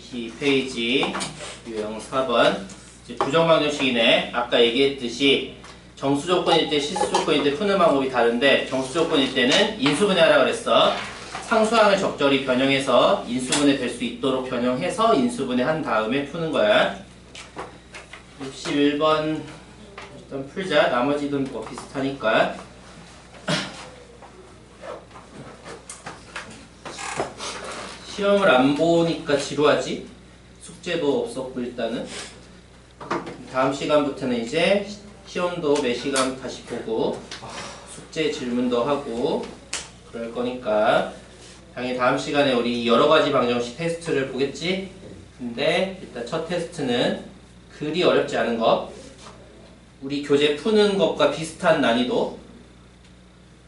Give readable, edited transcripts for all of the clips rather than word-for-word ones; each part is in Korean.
22페이지 유형 4번 부정방정식이네. 아까 얘기했듯이 정수 조건일 때 실수 조건일 때 푸는 방법이 다른데 정수 조건일 때는 인수분해하라 그랬어. 상수항을 적절히 변형해서 인수분해 될 수 있도록 변형해서 인수분해한 다음에 푸는 거야. 61번 일단 풀자. 나머지는 뭐 비슷하니까. 시험을 안 보니까 지루하지? 숙제도 없었고 일단은 다음 시간부터는 이제 시험도 매 시간 다시 보고 숙제 질문도 하고 그럴 거니까 당연히 다음 시간에 우리 여러 가지 방정식 테스트를 보겠지? 근데 일단 첫 테스트는 그리 어렵지 않은 것, 우리 교재 푸는 것과 비슷한 난이도로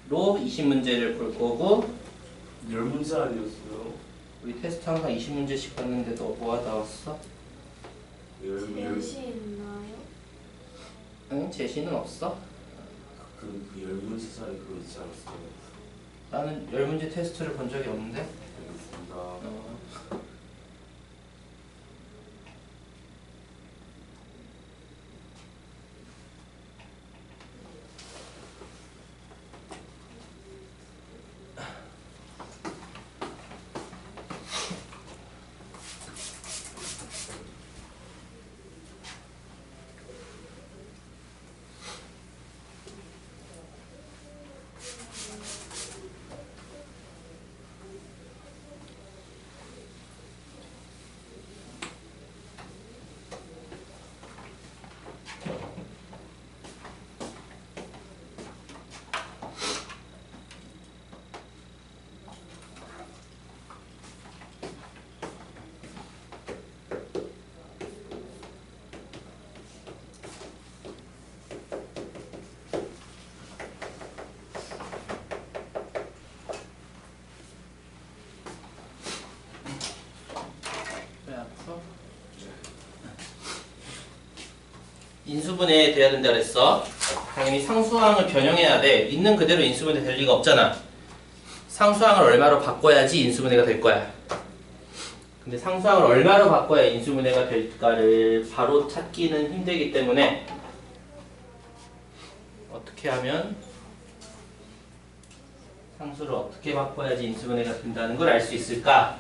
20문제를 볼 거고 10문제 아니었어요? 우리 테스트 항상 20문제씩 봤는데 너 뭐가 나왔어? 제시 있나요? 응? 제시는 없어? 그 10문제 짜리 그거 있지 않았어요? 나는 10문제 테스트를 본 적이 없는데. 알겠습니다. 인수분해 돼야 된다 그랬어. 당연히 상수항을 변형해야 돼. 있는 그대로 인수분해 될 리가 없잖아. 상수항을 얼마로 바꿔야지 인수분해가 될 거야. 근데 상수항을 얼마로 바꿔야 인수분해가 될까를 바로 찾기는 힘들기 때문에 어떻게 하면 상수를 어떻게 바꿔야지 인수분해가 된다는 걸 알 수 있을까?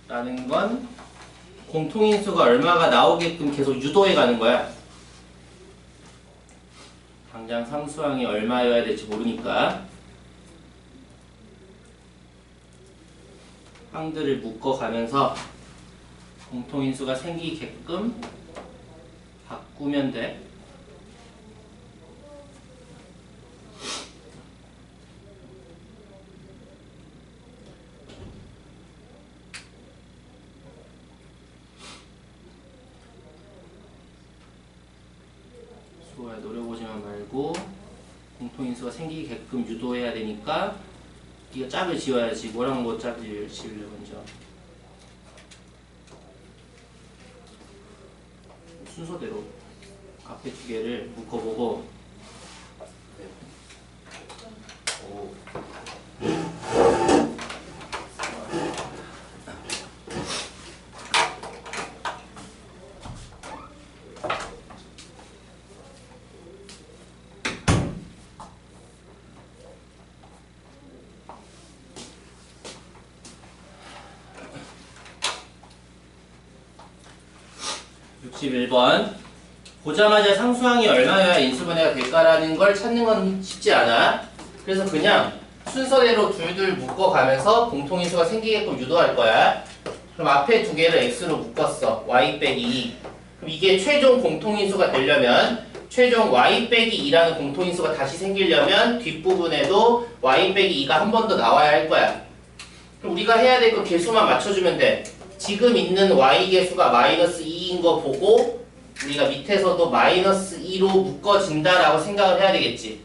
라는 건 공통인수가 얼마가 나오게끔 계속 유도해 가는 거야. 당장 상수항이 얼마여야 될지 모르니까 항들을 묶어가면서 공통인수가 생기게끔 바꾸면 돼. 수호야, 노려보지만 말고 공통인수가 생기게끔 유도해야 되니까 네가 짝을 지어야지. 뭐랑 뭐 짝을 지을래 먼저? 순서대로 앞에 두 개를 묶어보고. 오. 61번 보자마자 상수항이 얼마여야 인수분해가 될까라는 걸 찾는 건 쉽지 않아. 그래서 그냥 순서대로 둘둘 묶어가면서 공통인수가 생기게끔 유도할 거야. 그럼 앞에 두 개를 x로 묶었어. y 빼기 2. 그럼 이게 최종 공통인수가 되려면 최종 y 빼기 2라는 공통인수가 다시 생기려면 뒷부분에도 y 빼기 2가 한 번 더 나와야 할 거야. 그럼 우리가 해야 될 건 개수만 맞춰주면 돼. 지금 있는 y 개수가 마이너스 2인 거 보고 우리가 밑에서도 마이너스 2로 묶어진다라고 생각을 해야 되겠지.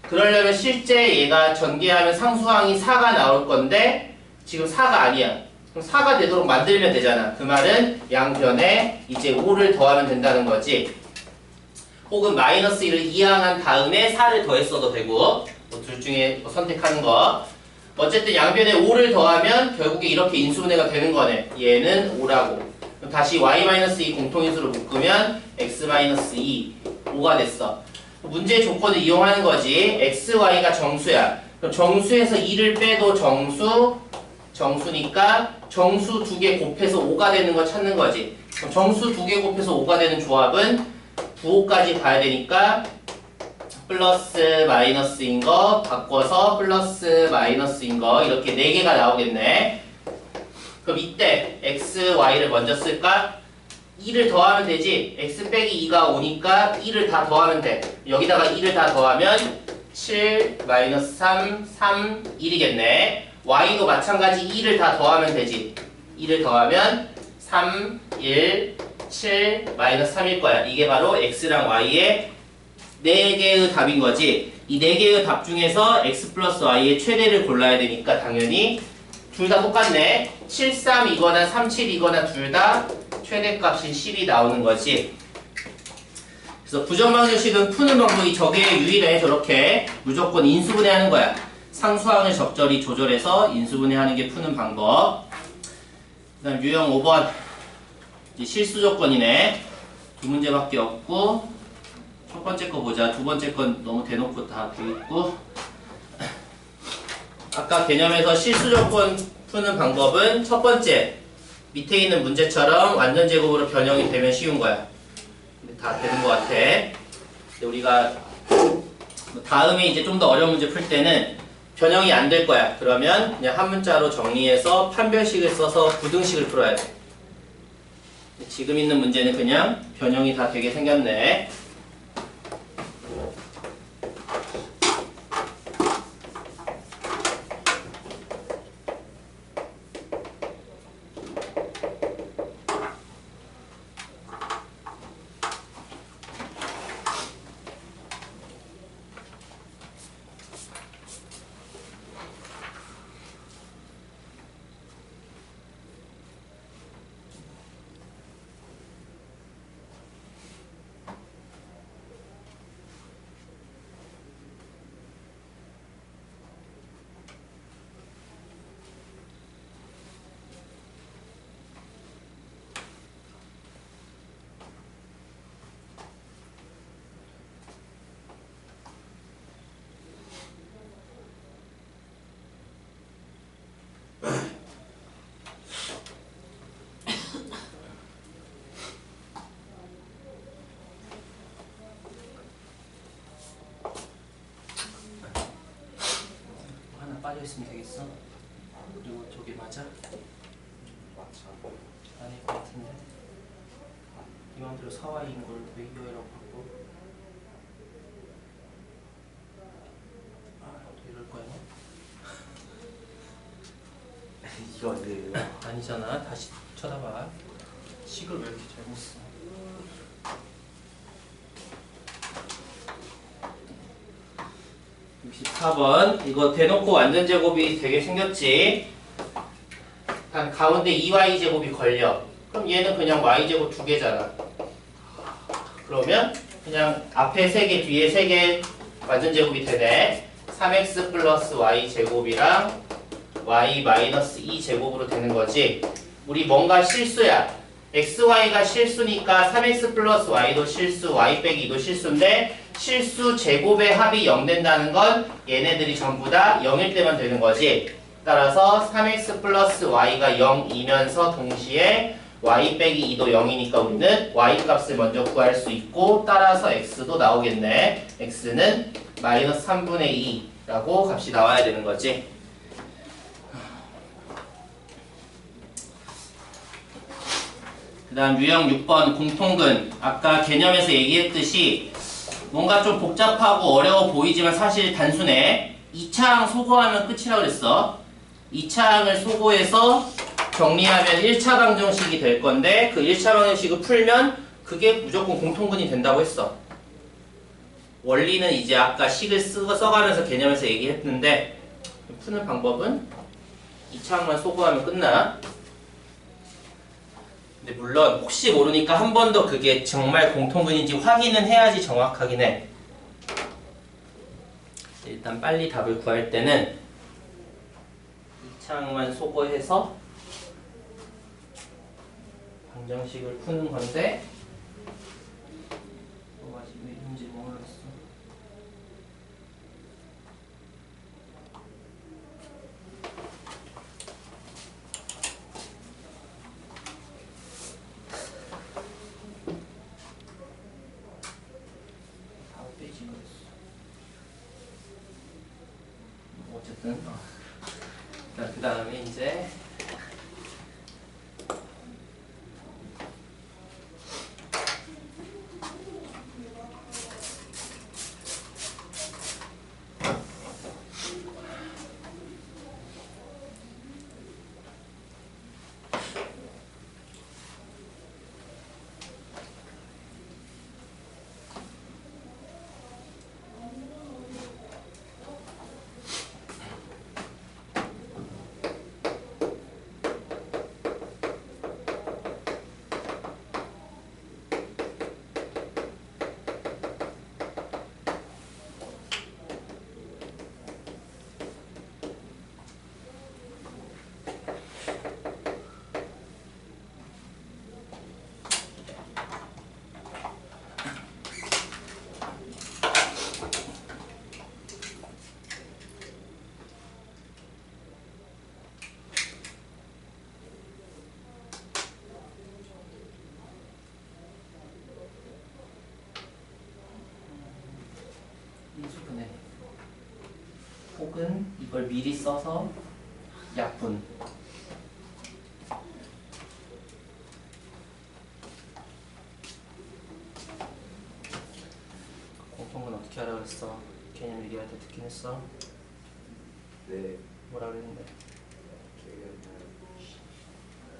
그러려면 실제 얘가 전개하면 상수항이 4가 나올 건데 지금 4가 아니야. 그럼 4가 되도록 만들면 되잖아. 그 말은 양변에 이제 5를 더하면 된다는 거지. 혹은 마이너스 1을 이항한 다음에 4를 더했어도 되고 뭐 둘 중에 뭐 선택하는 거. 어쨌든 양변에 5를 더하면 결국에 이렇게 인수분해가 되는 거네. 얘는 5라고. 그럼 다시 y-2 공통인수로 묶으면 x-2 5가 됐어. 문제의 조건을 이용하는 거지. x, y가 정수야. 그럼 정수에서 2를 빼도 정수니까 정수 2개 곱해서 5가 되는 거 찾는 거지. 그럼 정수 2개 곱해서 5가 되는 조합은 부호까지 봐야 되니까 플러스 마이너스인 거 바꿔서 플러스 마이너스인 거 이렇게 4개가 나오겠네. 그럼 이때 x, y를 먼저 쓸까? 2를 더하면 되지. x 빼기 2가 5니까 2를 다 더하면 돼. 여기다가 2를 다 더하면 7, 마이너스 3, 3, 1이겠네. y도 마찬가지 2를 다 더하면 되지. 2를 더하면 3, 1, 7, 마이너스 3일 거야. 이게 바로 x랑 y의 4개의 답인 거지. 이 4개의 답 중에서 x 플러스 y의 최대를 골라야 되니까 당연히 둘 다 똑같네. 7, 3이거나 3, 7이거나 둘 다 최대값인 10이 나오는 거지. 그래서 부정방정식은 푸는 방법이 저게 유일해. 저렇게 무조건 인수분해하는 거야. 상수항을 적절히 조절해서 인수분해하는 게 푸는 방법. 그 다음 유형 5번 이제 실수 조건이네. 2문제밖에 없고 첫 번째 거 보자. 두 번째 건 너무 대놓고 다 돼 있고. 아까 개념에서 실수 조건 푸는 방법은 첫 번째 밑에 있는 문제처럼 완전 제곱으로 변형이 되면 쉬운 거야. 다 되는 것 같아. 근데 우리가 다음에 이제 좀 더 어려운 문제 풀 때는 변형이 안 될 거야. 그러면 그냥 한 문자로 정리해서 판별식을 써서 부등식을 풀어야 돼. 지금 있는 문제는 그냥 변형이 다 되게 생겼네. 빠져있으면 되겠어? 그리고 저기 맞아? 아닐 것 같은데 이 맘대로 4y인 걸 왜 이거라고 바꿔? 또 이럴 거야? 이거 안 돼요. 아니잖아. 다시 쳐다봐. 식을 왜 이렇게 잘못 써? (64번) 이거 대놓고 완전 제곱이 되게 생겼지. 단 가운데 2y 제곱이 걸려. 그럼 얘는 그냥 y 제곱 2개잖아. 그러면 그냥 앞에 3개 뒤에 3개 완전 제곱이 되네. 3x 플러스 y 제곱이랑 y 마이너스 2 제곱으로 되는 거지. 우리 뭔가 실수야. x, y가 실수니까 3x 플러스 y도 실수, y 빼기 2도 실수인데 실수 제곱의 합이 0 된다는 건 얘네들이 전부 다 0일 때만 되는 거지. 따라서 3x 플러스 y가 0이면서 동시에 y 빼기 2도 0이니까 우리는 y 값을 먼저 구할 수 있고 따라서 x도 나오겠네. x는 마이너스 3분의 2라고 값이 나와야 되는 거지. 그 다음 유형 6번 공통근. 아까 개념에서 얘기했듯이 뭔가 좀 복잡하고 어려워 보이지만 사실 단순해. 2차항 소거하면 끝이라고 그랬어. 2차항을 소거해서 정리하면 1차 방정식이 될 건데 그 1차 방정식을 풀면 그게 무조건 공통근이 된다고 했어. 원리는 이제 아까 식을 써가면서 개념에서 얘기했는데 푸는 방법은 2차항만 소거하면 끝나. 근데 물론 혹시 모르니까 한 번 더 그게 정말 공통근인지 확인은 해야지 정확하긴 해. 일단 빨리 답을 구할 때는 이차항만 소거해서 방정식을 푸는 건데 뭐가 지금 왜 있는지 모르겠어. 다 빼지 그랬어. 어쨌든 자, 그 다음에 이제 인수분해 혹은 이걸 미리 써서 약분 공통분 어떻게 하라 그랬어? 개념 얘기할 때 듣긴 했어? 네. 뭐라 그랬는데? 기억이 안 나요.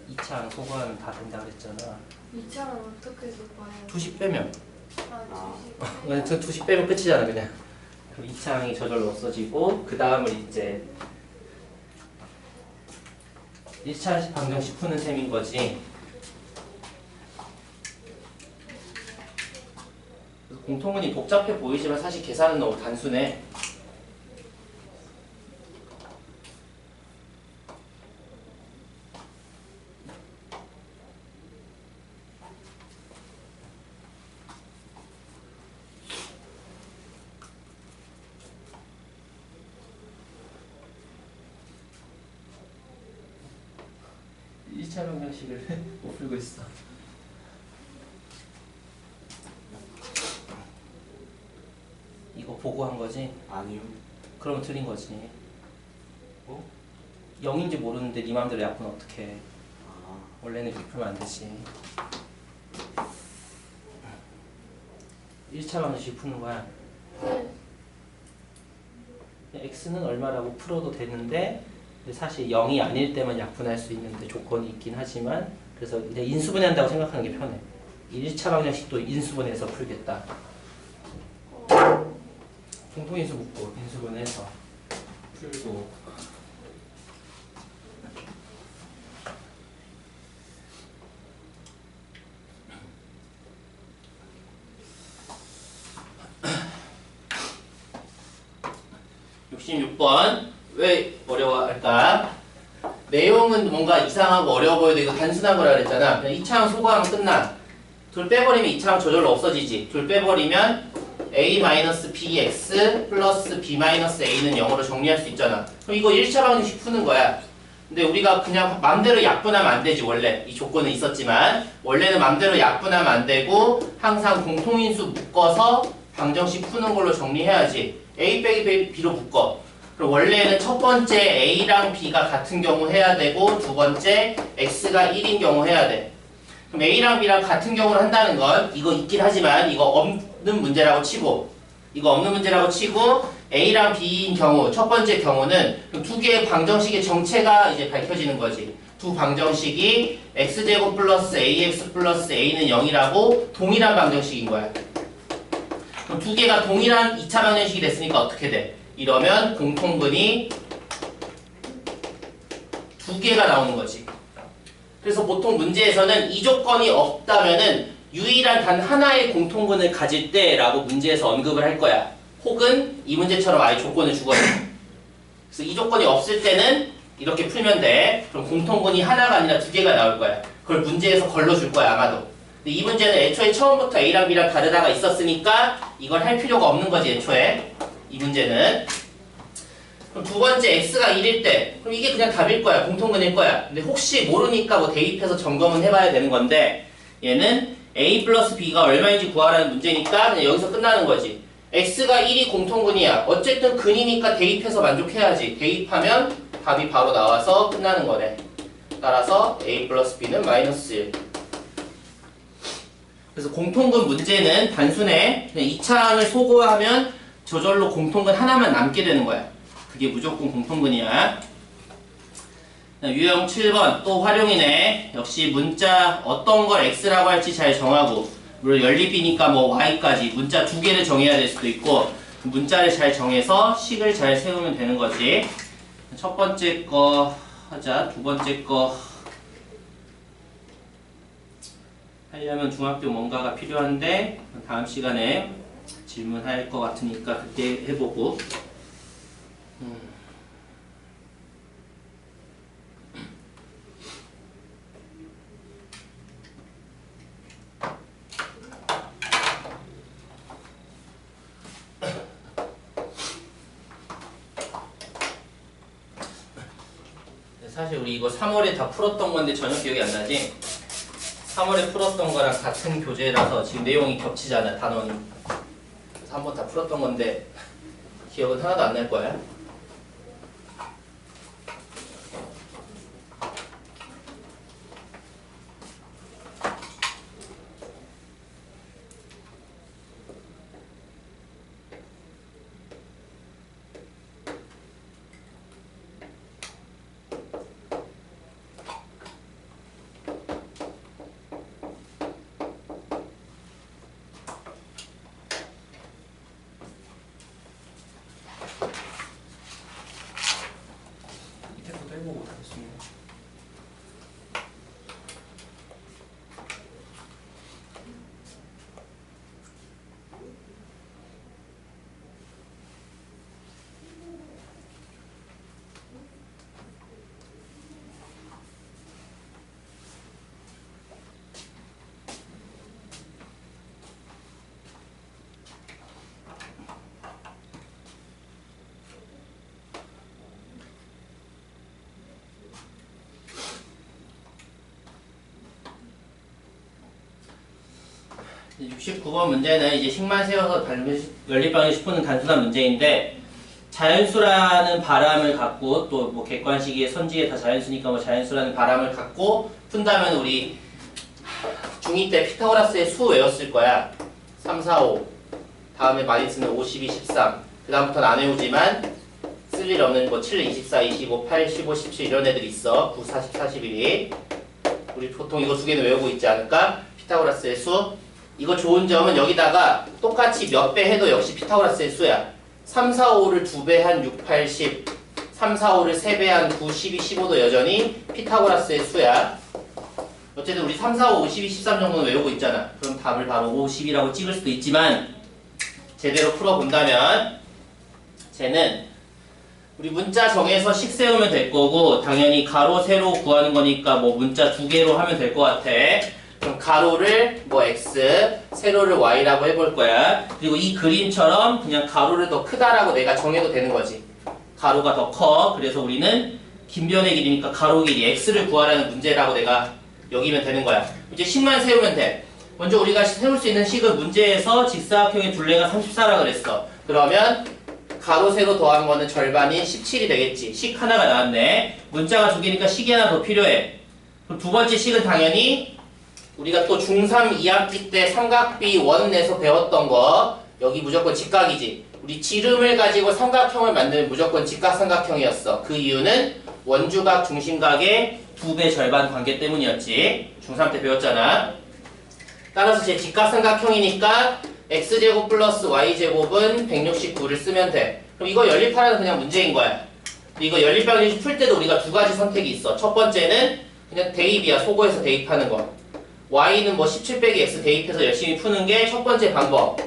2차항 소거하면 다 된다 그랬잖아. 2차는 어떻게 써봐요? 투식 빼면 아, 그냥 투식 빼면 끝이잖아 그냥. 그럼 2차항이 저절로 없어지고 그 다음을 이제 1차 방정식 푸는 셈인 거지. 그래서 공통분이 복잡해 보이지만 사실 계산은 너무 단순해. 이 차 방정식을 못 풀고 있어. 이거 보고 한 거지? 아니요. 그러면 틀린 거지. 0인지 모르는데 네 맘대로 약분 어떻게 해. 아, 원래는 이렇게 풀면 안 되지. 1차 방정식 푸는 거야. x는 얼마라고 풀어도 되는데 사실 0이 아닐 때만 약분할 수 있는데 조건이 있긴 하지만 그래서 이제 인수분해한다고 생각하는 게 편해. 1차 방정식도 인수분해해서 풀겠다. 공통인수 묻고 인수분해해서 풀고 (66번) 왜 어려워할까? 내용은 뭔가 이상하고 어려워 보여도 이거 단순한 거라 그랬잖아. 그냥 2차항 소거하면 끝나. 둘 빼버리면 2차항 저절로 없어지지. 둘 빼버리면 a-bx 플러스 b-a는 0으로 정리할 수 있잖아. 그럼 이거 1차 방정식 푸는 거야. 근데 우리가 그냥 맘대로 약분하면 안 되지. 원래 이 조건은 있었지만 원래는 맘대로 약분하면 안 되고 항상 공통인수 묶어서 방정식 푸는 걸로 정리해야지. a 빼기 b로 묶어. 그럼 원래는 첫 번째 a랑 b가 같은 경우 해야 되고 두 번째 x가 1인 경우 해야 돼. 그럼 a랑 b랑 같은 경우를 한다는 건 이거 있긴 하지만 이거 없는 문제라고 치고 a랑 b인 경우 첫 번째 경우는 두 개의 방정식의 정체가 이제 밝혀지는 거지. 두 방정식이 x제곱 플러스 ax 플러스 a는 0이라고 동일한 방정식인 거야. 그럼 두 개가 동일한 2차 방정식이 됐으니까 어떻게 돼? 이러면 공통분이 두 개가 나오는 거지. 그래서 보통 문제에서는 이 조건이 없다면은 유일한 단 하나의 공통분을 가질 때라고 문제에서 언급을 할 거야. 혹은 이 문제처럼 아예 조건을 주거든. 그래서 이 조건이 없을 때는 이렇게 풀면 돼. 그럼 공통분이 하나가 아니라 두 개가 나올 거야. 그걸 문제에서 걸러줄 거야 아마도. 근데 이 문제는 애초에 처음부터 A랑 B랑 다르다가 있었으니까 이걸 할 필요가 없는 거지 애초에. 이 문제는. 그럼 두 번째 x가 1일 때 그럼 이게 그냥 답일 거야. 공통분일 거야. 근데 혹시 모르니까 뭐 대입해서 점검은 해봐야 되는 건데 얘는 a 플러스 b가 얼마인지 구하라는 문제니까 그냥 여기서 끝나는 거지. x가 1이 공통분이야. 어쨌든 근이니까 대입해서 만족해야지. 대입하면 답이 바로 나와서 끝나는 거네. 따라서 a 플러스 b는 마이너스 1. 그래서 공통분 문제는 단순해. 그냥 2차항을 소거하면 저절로 공통분 하나만 남게 되는 거야. 그게 무조건 공통분이야. 유형 7번 또 활용이네. 역시 문자 어떤 걸 x라고 할지 잘 정하고, 물론 연립이니까 뭐 y까지 문자 두 개를 정해야 될 수도 있고, 문자를 잘 정해서 식을 잘 세우면 되는 거지. 첫 번째 거 하자. 두 번째 거 하려면 중학교 뭔가가 필요한데 다음 시간에 질문할 것 같으니까 그때 해보고. 사실 우리 이거 3월에 다 풀었던 건데 전혀 기억이 안 나지? 3월에 풀었던 거랑 같은 교재라서 지금 내용이 겹치잖아, 단원이. 그래서 한번 다 풀었던 건데 기억은 하나도 안 날 거야. 해보고 하겠습니다. 이제 69번 문제는 이제 식만 세워서 연립방정식 푸는 단순한 문제인데, 자연수라는 바람을 갖고 또 뭐 객관식의 선지에 다 자연수니까 뭐 자연수라는 바람을 갖고 푼다면 우리 중2 때 피타고라스의 수 외웠을 거야. 3, 4, 5 다음에 많이 쓰는 5, 12, 13 그 다음부터는 안 외우지만 쓸 일 없는 뭐 7, 24, 25, 8, 15, 17 이런 애들 있어. 9, 40, 41이 우리 보통 이거 두 개는 외우고 있지 않을까? 피타고라스의 수. 이거 좋은 점은 여기다가 똑같이 몇 배 해도 역시 피타고라스의 수야. 3, 4, 5를 2배 한 6, 8, 10 3, 4, 5를 3배 한 9, 12, 15도 여전히 피타고라스의 수야. 어쨌든 우리 3, 4, 5, 5, 12, 13 정도는 외우고 있잖아. 그럼 답을 바로 5, 10이라고 찍을 수도 있지만 제대로 풀어본다면 쟤는 우리 문자 정해서 식 세우면 될 거고, 당연히 가로, 세로 구하는 거니까 뭐 문자 두 개로 하면 될 것 같아. 그럼 가로를 뭐 x, 세로를 y라고 해볼 거야. 그리고 이 그림처럼 그냥 가로를 더 크다라고 내가 정해도 되는 거지. 가로가 더 커. 그래서 우리는 긴 변의 길이니까 가로 길이 x를 구하라는 문제라고 내가 여기면 되는 거야. 이제 식만 세우면 돼. 먼저 우리가 세울 수 있는 식은 문제에서 직사각형의 둘레가 34라 그랬어. 그러면 가로, 세로 더한 거는 절반인 17이 되겠지. 식 하나가 나왔네. 문자가 두 개니까 식이 하나 더 필요해. 그럼 두 번째 식은 당연히 우리가 또 중3 2학기 때 삼각비 원 내서 배웠던 거, 여기 무조건 직각이지. 우리 지름을 가지고 삼각형을 만들면 무조건 직각삼각형이었어. 그 이유는 원주각 중심각의 2배 절반 관계 때문이었지. 중3 때 배웠잖아. 따라서 제 직각삼각형이니까 x제곱 플러스 y제곱은 169를 쓰면 돼. 그럼 이거 연립하라는 그냥 문제인 거야. 이거 연립방정식 풀 때도 우리가 두 가지 선택이 있어. 첫 번째는 그냥 대입이야. 소거해서 대입하는 거. y는 뭐 17 빼기 x 대입해서 열심히 푸는 게 첫 번째 방법.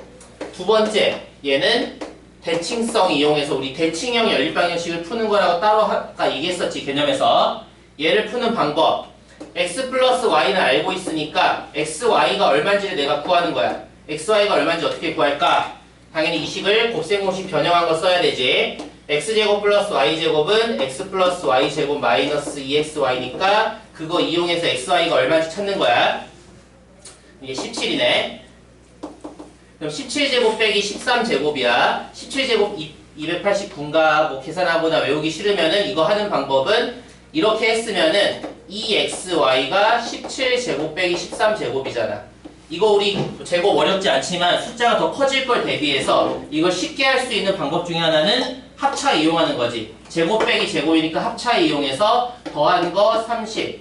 두 번째, 얘는 대칭성 이용해서 우리 대칭형 연립방정식을 푸는 거라고 따로 아까 얘기했었지 개념에서. 얘를 푸는 방법. x 플러스 y는 알고 있으니까 xy가 얼마인지를 내가 구하는 거야. xy가 얼마인지 어떻게 구할까? 당연히 이 식을 곱셈공식 변형한 거 써야 되지. x제곱 플러스 y제곱은 x 플러스 y제곱 마이너스 2xy니까 그거 이용해서 xy가 얼마인지 찾는 거야. 이게 17이네. 그럼 17제곱 빼기 13제곱이야. 17제곱 289인가 뭐 계산하거나 외우기 싫으면은 이거 하는 방법은 이렇게 했으면은 2xy가 17제곱 빼기 13제곱이잖아. 이거 우리 제곱 어렵지 않지만 숫자가 더 커질 걸 대비해서 이걸 쉽게 할 수 있는 방법 중에 하나는 합차 이용하는 거지. 제곱 빼기 제곱이니까 합차 이용해서 더한 거 30,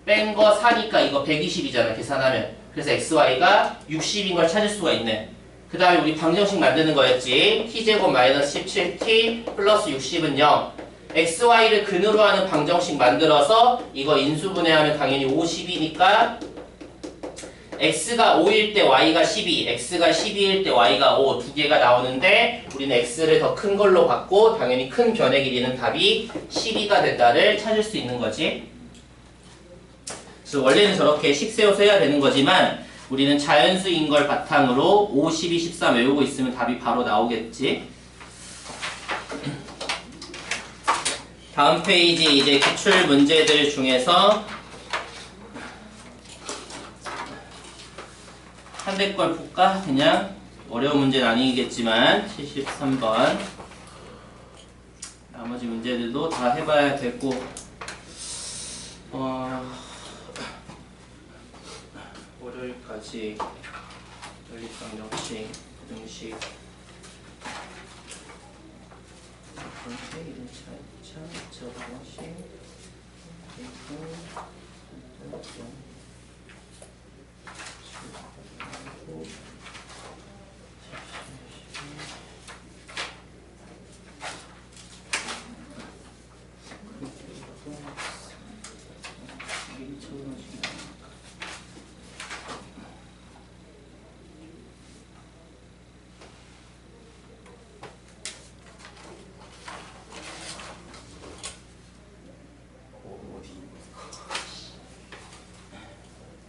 뺀 거 4니까 이거 120이잖아 계산하면. 그래서 xy가 60인 걸 찾을 수가 있네. 그 다음에 우리 방정식 만드는 거였지. t제곱 마이너스 17t 플러스 60은 0. xy를 근으로 하는 방정식 만들어서 이거 인수분해하면 당연히 50이니까 x가 5일 때 y가 12, x가 12일 때 y가 5 두 개가 나오는데 우리는 x를 더 큰 걸로 받고 당연히 큰 변의 길이는 답이 12가 된다를 찾을 수 있는 거지. 그래서 원래는 저렇게 식 세워서 해야 되는 거지만 우리는 자연수인 걸 바탕으로 5, 12, 13 외우고 있으면 답이 바로 나오겠지. 다음 페이지 이제 기출 문제들 중에서 한 대 걸 볼까? 그냥 어려운 문제는 아니겠지만 73번 나머지 문제들도 다 해봐야 되고 월요일까지 연립방정식, 등식 번째 1차, 2차, 저방식 그리고 어디?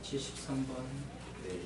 73번 네.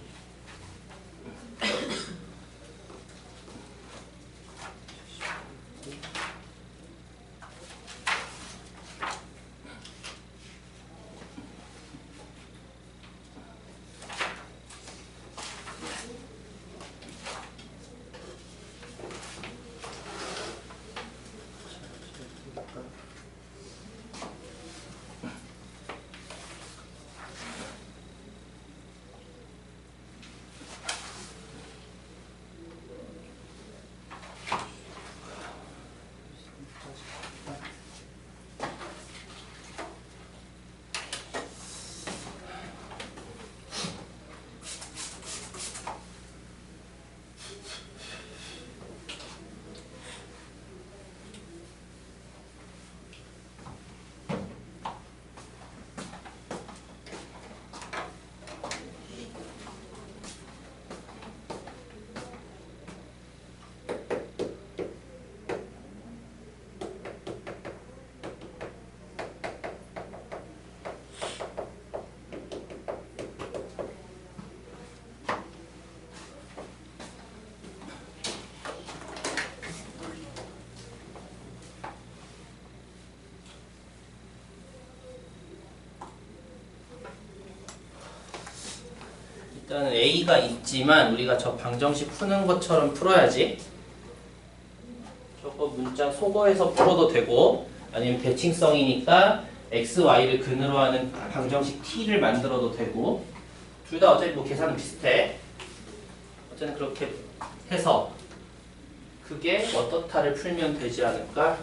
일단은 A가 있지만 우리가 저 방정식 푸는 것처럼 풀어야지. 저거 문자 속어해서 풀어도 되고 아니면 대칭성이니까 x, y를 근으로 하는 방정식 t를 만들어도 되고 둘 다 어차피 뭐 계산은 비슷해. 어쨌든 그렇게 해서 그게 어떻다를 풀면 되지 않을까?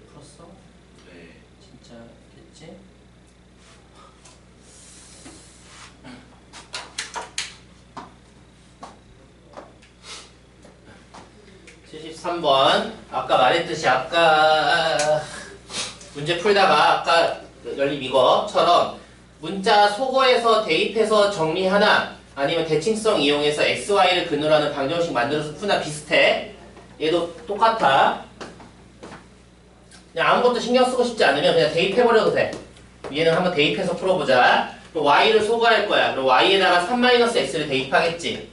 풀었어? 네. 진짜 했지? 73번. 아까 말했듯이 아까 문제 풀다가 아까 연립 이거처럼 문자 속어에서 대입해서 정리하나 아니면 대칭성 이용해서 XY를 근으로 하는 방정식 만들어서 푸나 비슷해. 얘도 똑같아. 그냥 아무것도 신경 쓰고 싶지 않으면 그냥 대입해버려도 돼. 얘는 한번 대입해서 풀어보자. 그럼 Y를 소거할 거야. 그럼 Y에다가 3-X를 대입하겠지.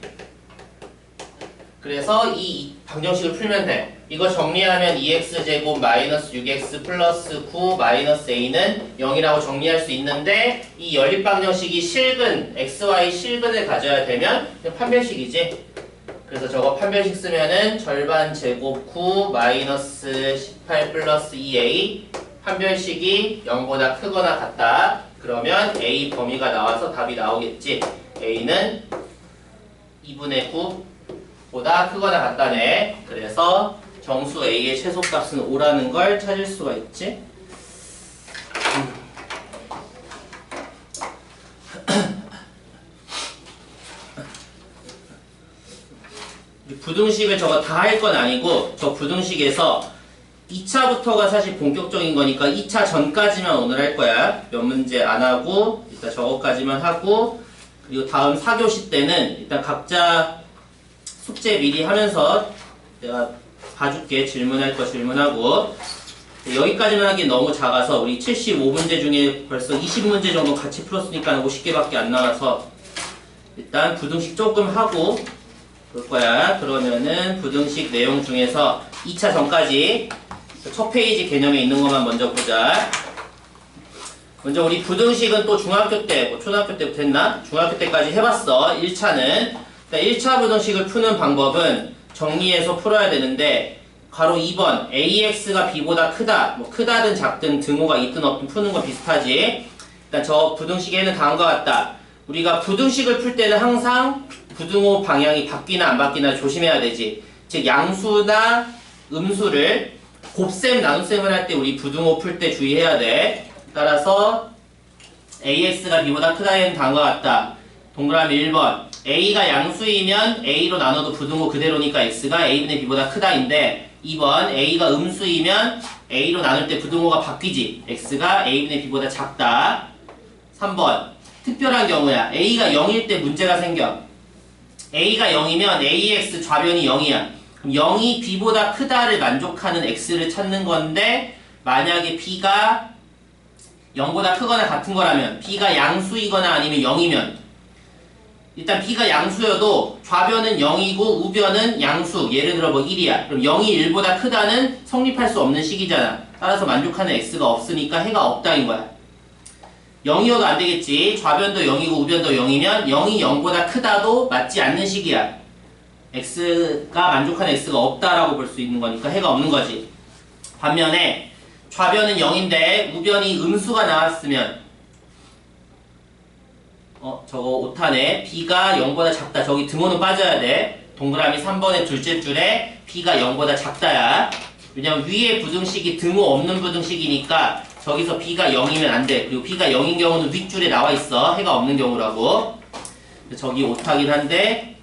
그래서 이 방정식을 풀면 돼. 이거 정리하면 2x제곱 마이너스 6x 플러스 9 마이너스 a는 0이라고 정리할 수 있는데 이 연립 방정식이 실근, xy 실근을 가져야 되면 그냥 판별식이지. 그래서 저거 판별식 쓰면은 절반 제곱 9 마이너스 18 플러스 2a 판별식이 0보다 크거나 같다. 그러면 a 범위가 나와서 답이 나오겠지. a는 2분의 9보다 크거나 같다네. 그래서 정수 a의 최소값은 5라는 걸 찾을 수가 있지. 부등식을 저거 다 할 건 아니고 저 부등식에서 2차부터가 사실 본격적인 거니까 2차 전까지만 오늘 할 거야. 몇 문제 안 하고 일단 저거까지만 하고 그리고 다음 4교시 때는 일단 각자 숙제 미리 하면서 내가 봐줄게. 질문할 거 질문하고 여기까지만 하기엔 너무 작아서 우리 75문제 중에 벌써 20문제 정도 같이 풀었으니까 50개밖에 안 나와서 일단 부등식 조금 하고 볼 거야. 그러면은 부등식 내용 중에서 2차 전까지 첫 페이지 개념에 있는 것만 먼저 보자. 먼저 우리 부등식은 또 중학교 때, 뭐 초등학교 때부터 했나? 중학교 때까지 해봤어. 1차는. 1차 부등식을 푸는 방법은 정리해서 풀어야 되는데 가로 2번 AX가 B보다 크다. 뭐 크다든 작든 등호가 있든 없든 푸는 건 비슷하지. 일단 저 부등식에는 다음과 같다. 우리가 부등식을 풀 때는 항상 부등호 방향이 바뀌나 안 바뀌나 조심해야 되지. 즉 양수나 음수를 곱셈 나눗셈을 할 때 우리 부등호 풀 때 주의해야 돼. 따라서 AX가 B보다 크다에는 다음과 같다. 동그라미 1번 A가 양수이면 A로 나눠도 부등호 그대로니까 X가 A분의 B보다 크다인데 2번 A가 음수이면 A로 나눌 때 부등호가 바뀌지. X가 A분의 B보다 작다. 3번 특별한 경우야. A가 0일 때 문제가 생겨. A가 0이면 AX 좌변이 0이야. 그럼 0이 B보다 크다를 만족하는 X를 찾는 건데 만약에 B가 0보다 크거나 같은 거라면 B가 양수이거나 아니면 0이면 일단 B가 양수여도 좌변은 0이고 우변은 양수. 예를 들어 뭐 1이야. 그럼 0이 1보다 크다는 성립할 수 없는 식이잖아. 따라서 만족하는 X가 없으니까 해가 없다인 거야. 0이어도 안 되겠지. 좌변도 0이고 우변도 0이면 0이 0보다 크다도 맞지 않는 식이야. X가 만족하는 X가 없다라고 볼 수 있는 거니까 해가 없는 거지. 반면에 좌변은 0인데 우변이 음수가 나왔으면 저거 오타네. B가 0보다 작다. 저기 등호는 빠져야 돼. 동그라미 3번의 둘째 줄에 B가 0보다 작다야. 왜냐면 위에 부등식이 등호 없는 부등식이니까 저기서 B가 0이면 안 돼. 그리고 B가 0인 경우는 윗줄에 나와 있어. 해가 없는 경우라고. 저기 오타긴 한데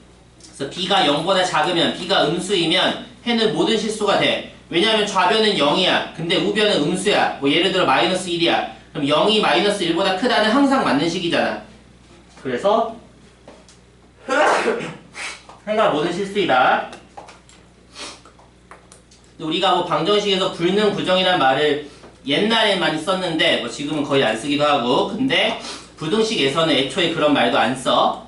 그래서 B가 0보다 작으면 B가 음수이면 해는 모든 실수가 돼. 왜냐하면 좌변은 0이야. 근데 우변은 음수야. 뭐 예를 들어 마이너스 1이야. 그럼 0이 마이너스 1보다 크다는 항상 맞는 식이잖아. 그래서 해가 모든 실수이다. 우리가 뭐 방정식에서 불능 부정이라는 말을 옛날에 많이 썼는데 뭐 지금은 거의 안 쓰기도 하고 근데 부등식에서는 애초에 그런 말도 안 써.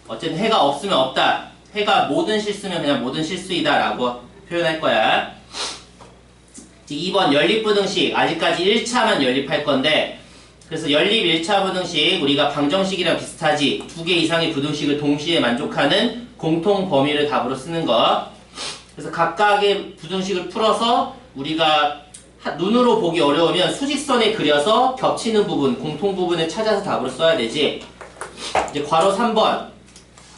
어쨌든 해가 없으면 없다. 해가 모든 실수면 그냥 모든 실수이다 라고 표현할 거야. 2번 연립부등식 아직까지 1차만 연립할 건데 그래서 연립 1차 부등식 우리가 방정식이랑 비슷하지. 2개 이상의 부등식을 동시에 만족하는 공통 범위를 답으로 쓰는 거. 그래서 각각의 부등식을 풀어서 우리가 눈으로 보기 어려우면 수직선에 그려서 겹치는 부분, 공통 부분을 찾아서 답으로 써야 되지. 이제 괄호 3번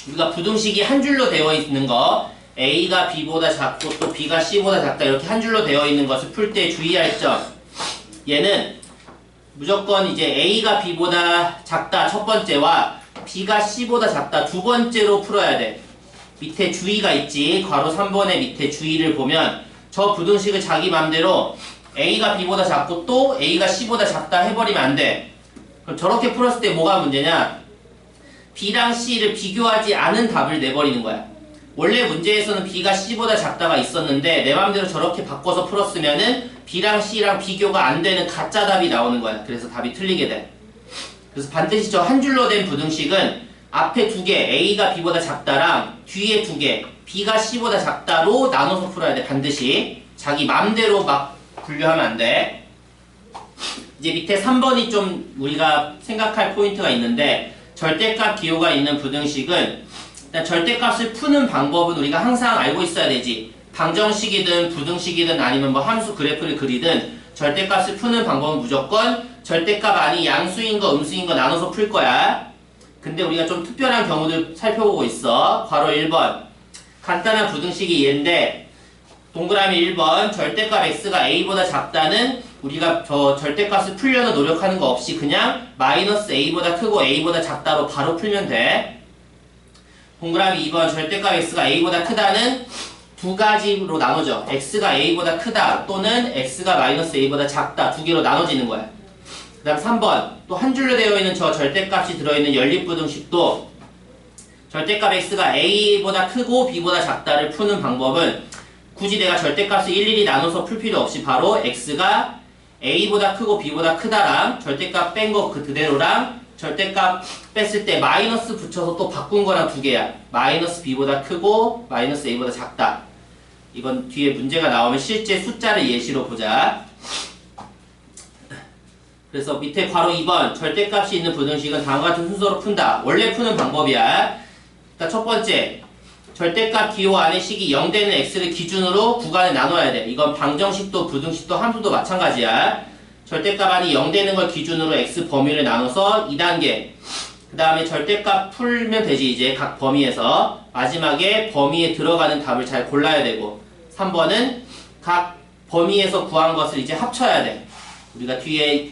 우리가 부등식이 한 줄로 되어 있는 거 A가 B보다 작고 또 B가 C보다 작다 이렇게 한 줄로 되어 있는 것을 풀 때 주의할 점. 얘는 무조건 이제 A가 B보다 작다 첫 번째와 B가 C보다 작다 두 번째로 풀어야 돼. 밑에 주의가 있지. 괄호 3번의 밑에 주의를 보면 저 부등식을 자기 맘대로 A가 B보다 작고 또 A가 C보다 작다 해버리면 안 돼. 그럼 저렇게 풀었을 때 뭐가 문제냐? B랑 C를 비교하지 않은 답을 내버리는 거야. 원래 문제에서는 B가 C보다 작다가 있었는데 내 맘대로 저렇게 바꿔서 풀었으면은 B랑 C랑 비교가 안 되는 가짜 답이 나오는 거야. 그래서 답이 틀리게 돼. 그래서 반드시 저 한 줄로 된 부등식은 앞에 두 개 A가 B보다 작다랑 뒤에 두 개 B가 C보다 작다로 나눠서 풀어야 돼. 반드시 자기 맘대로 막 분류하면 안 돼. 이제 밑에 3번이 좀 우리가 생각할 포인트가 있는데 절대값 기호가 있는 부등식은 일단 절대값을 푸는 방법은 우리가 항상 알고 있어야 되지. 방정식이든 부등식이든 아니면 뭐 함수 그래프를 그리든 절대값을 푸는 방법은 무조건 절대값 안이 양수인 거 음수인 거 나눠서 풀 거야. 근데 우리가 좀 특별한 경우들 살펴보고 있어. 괄호 1번 간단한 부등식이 얘인데 동그라미 1번 절대값 x가 a보다 작다는 우리가 저 절대값을 풀려는 노력하는 거 없이 그냥 마이너스 a보다 크고 a보다 작다로 바로 풀면 돼. 동그라미 2번 절대값 x가 a보다 크다는 두 가지로 나눠져. x가 a보다 크다 또는 x가 마이너스 a보다 작다 두 개로 나눠지는 거야. 그 다음 3번 또 한 줄로 되어 있는 저 절대값이 들어있는 연립부등식도 절대값 x가 a보다 크고 b보다 작다를 푸는 방법은 굳이 내가 절대값을 일일이 나눠서 풀 필요 없이 바로 x가 a보다 크고 b보다 크다랑 절대값 뺀 거 그대로랑 절대값 뺐을 때 마이너스 붙여서 또 바꾼 거랑 두 개야. 마이너스 b보다 크고 마이너스 a보다 작다. 이건 뒤에 문제가 나오면 실제 숫자를 예시로 보자. 그래서 밑에 괄호 2번 절대값이 있는 부등식은 다음과 같은 순서로 푼다. 원래 푸는 방법이야. 그러니까 첫 번째 절대값 기호 안의 식이 0되는 x를 기준으로 구간을 나눠야 돼. 이건 방정식도 부등식도 함수도 마찬가지야. 절대값 안이 0되는 걸 기준으로 x 범위를 나눠서 2단계 그 다음에 절대값 풀면 되지. 이제 각 범위에서 마지막에 범위에 들어가는 답을 잘 골라야 되고 3번은 각 범위에서 구한 것을 이제 합쳐야 돼. 우리가 뒤에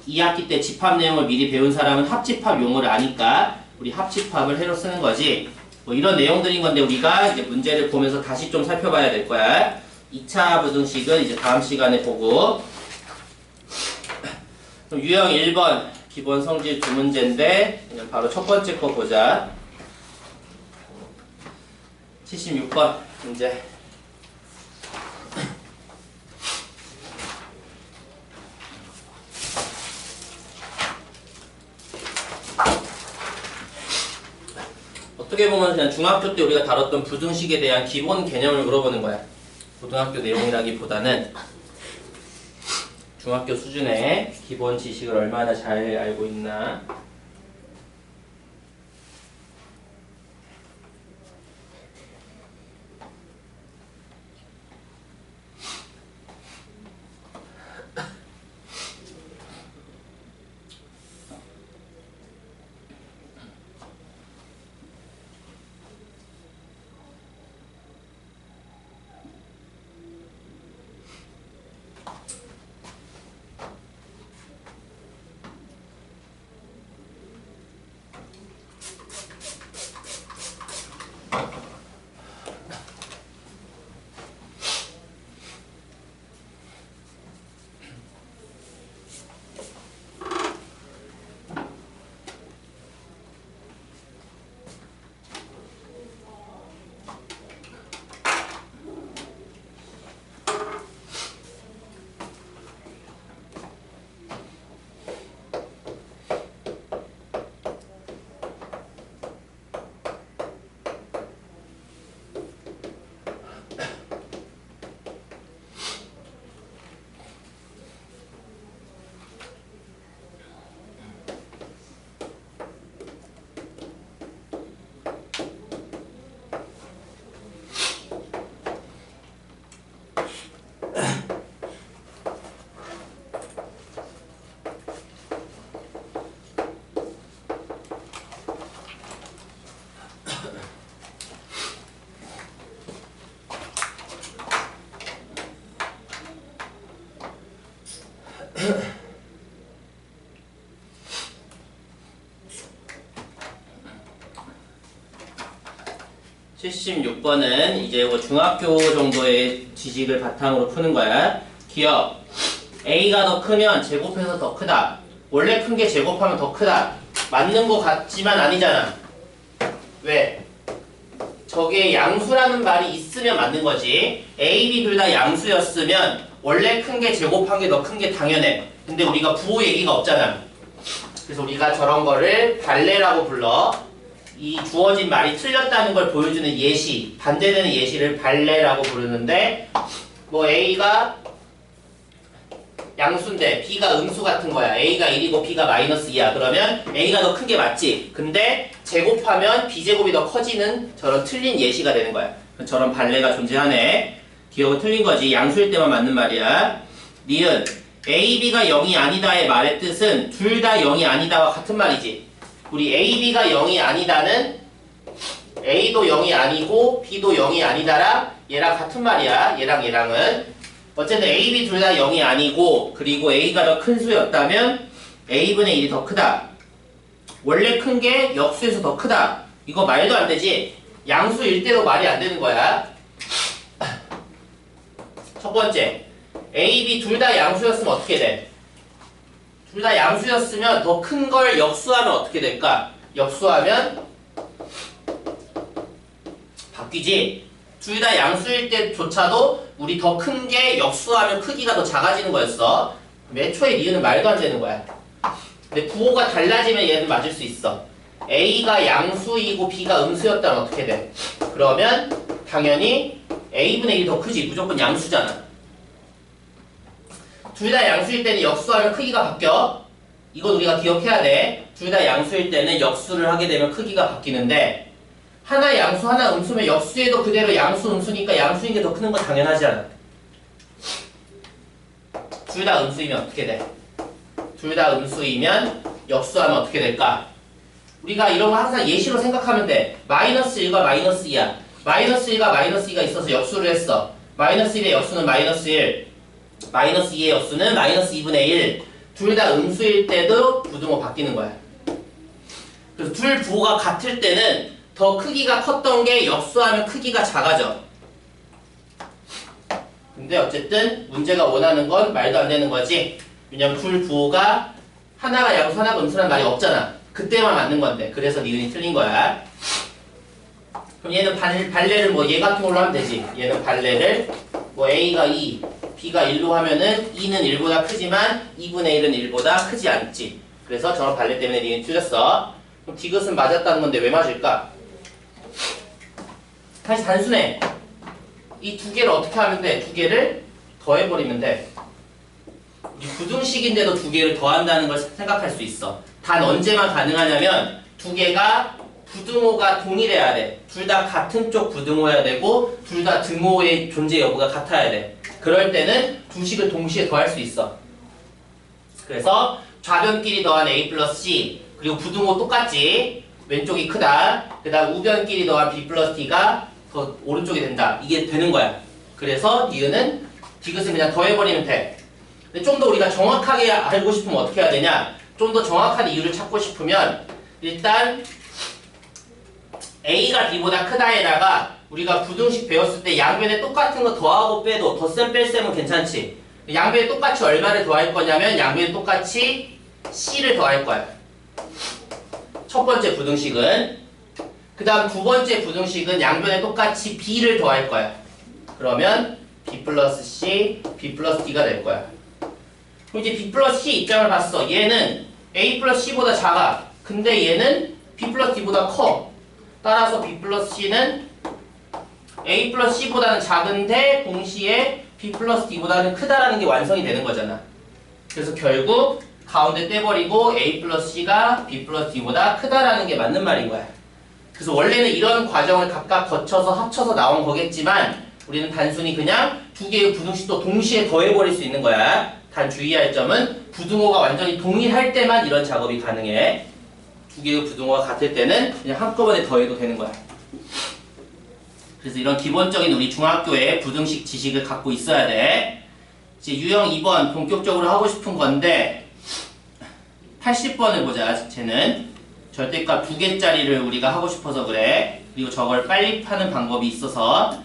2학기 때 집합 내용을 미리 배운 사람은 합집합 용어를 아니까 우리 합집합을 해로 쓰는 거지. 뭐 이런 내용들인 건데 우리가 이제 문제를 보면서 다시 좀 살펴봐야 될 거야. 2차 부등식은 이제 다음 시간에 보고 그럼 유형 1번 기본 성질 두 문제인데 그냥 바로 첫 번째 거 보자. 76번 문제. 어떻게 보면 그냥 중학교 때 우리가 다뤘던 부등식에 대한 기본 개념을 물어보는 거야. 고등학교 내용이라기보다는 중학교 수준의 기본 지식을 얼마나 잘 알고 있나. 76번은 이제 뭐 중학교 정도의 지식을 바탕으로 푸는 거야. 기억. A가 더 크면 제곱해서 더 크다. 원래 큰 게 제곱하면 더 크다. 맞는 거 같지만 아니잖아. 왜? 저게 양수라는 말이 있으면 맞는 거지. A, B 둘 다 양수였으면 원래 큰 게 제곱한 게 더 큰 게 당연해. 근데 우리가 부호 얘기가 없잖아. 그래서 우리가 저런 거를 발레라고 불러. 이 주어진 말이 틀렸다는 걸 보여주는 예시, 반대되는 예시를 발레라고 부르는데, 뭐 A가 양수인데 B가 음수 같은 거야. A가 1이고 B가 -2야. 그러면 A가 더 큰 게 맞지. 근데 제곱하면 B제곱이 더 커지는 저런 틀린 예시가 되는 거야. 저런 발레가 존재하네. 기억은 틀린 거지. 양수일 때만 맞는 말이야. 니은 A, B가 0이 아니다의 말의 뜻은 둘 다 0이 아니다와 같은 말이지. 우리 A, B가 0이 아니다는 A도 0이 아니고 B도 0이 아니다랑 얘랑 같은 말이야. 얘랑 얘랑은. 어쨌든 A, B 둘 다 0이 아니고 그리고 A가 더 큰 수였다면 A분의 1이 더 크다. 원래 큰 게 역수에서 더 크다. 이거 말도 안 되지. 양수일 때도 말이 안 되는 거야. 첫 번째, A, B 둘 다 양수였으면 어떻게 돼? 둘 다 양수였으면 더 큰 걸 역수하면 어떻게 될까? 역수하면 바뀌지. 둘 다 양수일 때조차도 우리 더 큰 게 역수하면 크기가 더 작아지는 거였어. 애초에 니은은 말도 안 되는 거야. 근데 부호가 달라지면 얘는 맞을 수 있어. A가 양수이고 B가 음수였다면 어떻게 돼? 그러면 당연히 A분의 1이 더 크지. 무조건 양수잖아. 둘 다 양수일 때는 역수하면 크기가 바뀌어. 이건 우리가 기억해야 돼. 둘 다 양수일 때는 역수를 하게 되면 크기가 바뀌는데 하나 양수 하나 음수면 역수에도 그대로 양수 음수니까 양수인 게 더 크는 건 당연하지 않아. 둘 다 음수이면 어떻게 돼? 둘 다 음수이면 역수하면 어떻게 될까? 우리가 이런 거 항상 예시로 생각하면 돼. -1과 -2야. -1과 -2가 있어서 역수를 했어. -1의 역수는 -1, -2의 역수는 -2분의 1. 둘 다 음수일 때도 부등호 바뀌는 거야. 그래서 둘 부호가 같을 때는 더 크기가 컸던 게 역수하면 크기가 작아져. 근데 어쨌든 문제가 원하는 건 말도 안 되는 거지. 왜냐면 둘 부호가 하나가 양수 하나가 음수라는 말이 없잖아. 그때만 맞는 건데. 그래서 니은이 틀린 거야. 그럼 얘는 발레를 뭐 얘 같은 걸로 하면 되지. 얘는 발레를 뭐 A가 2, B가 1로 하면은 2는 1보다 크지만 2분의 1은 1보다 크지 않지. 그래서 저런 발레 때문에 니은이 틀렸어. 그럼 디귿은 맞았다는 건데 왜 맞을까? 사실 단순해. 이 두 개를 어떻게 하면 돼? 두 개를 더해버리면 돼. 이 부등식인데도 두 개를 더한다는 걸 생각할 수 있어. 단 언제만 가능하냐면 두 개가 부등호가 동일해야 돼. 둘 다 같은 쪽 부등호여야 되고 둘 다 등호의 존재 여부가 같아야 돼. 그럴 때는 두 식을 동시에 더할 수 있어. 그래서 좌변끼리 더한 A 플러스 C 그리고 부등호 똑같지. 왼쪽이 크다. 그 다음 우변끼리 더한 B 플러스 D가 더 오른쪽이 된다. 이게 되는 거야. 그래서 니은은 디귿을 그냥 더해버리면 돼. 근데 좀 더 우리가 정확하게 알고 싶으면 어떻게 해야 되냐? 좀 더 정확한 이유를 찾고 싶으면 일단 A가 B보다 크다에다가 우리가 부등식 배웠을 때 양변에 똑같은 거 더하고 빼도 덧셈 뺄셈은 괜찮지. 양변에 똑같이 얼마를 더할 거냐면 양변에 똑같이 C를 더할 거야. 첫 번째 부등식은. 그 다음 두 번째 부등식은 양변에 똑같이 B를 더할 거야. 그러면 B 플러스 C, B 플러스 D가 될 거야. 그럼 이제 B 플러스 C 입장을 봤어. 얘는 A 플러스 C보다 작아. 근데 얘는 B 플러스 D보다 커. 따라서 B 플러스 C는 A 플러스 C보다는 작은데 동시에 B 플러스 D보다는 크다라는 게 완성이 되는 거잖아. 그래서 결국 가운데 떼버리고 A 플러스 C가 B 플러스 D보다 크다라는 게 맞는 말인 거야. 그래서 원래는 이런 과정을 각각 거쳐서 합쳐서 나온 거겠지만 우리는 단순히 그냥 두 개의 부등식도 동시에 더해버릴 수 있는 거야. 단 주의할 점은 부등호가 완전히 동일할 때만 이런 작업이 가능해. 두 개의 부등호가 같을 때는 그냥 한꺼번에 더해도 되는 거야. 그래서 이런 기본적인 우리 중학교의 부등식 지식을 갖고 있어야 돼. 이제 유형 2번 본격적으로 하고 싶은 건데 80번을 보자. 쟤는 절대값 2개짜리를 우리가 하고 싶어서 그래. 그리고 저걸 빨리 파는 방법이 있어서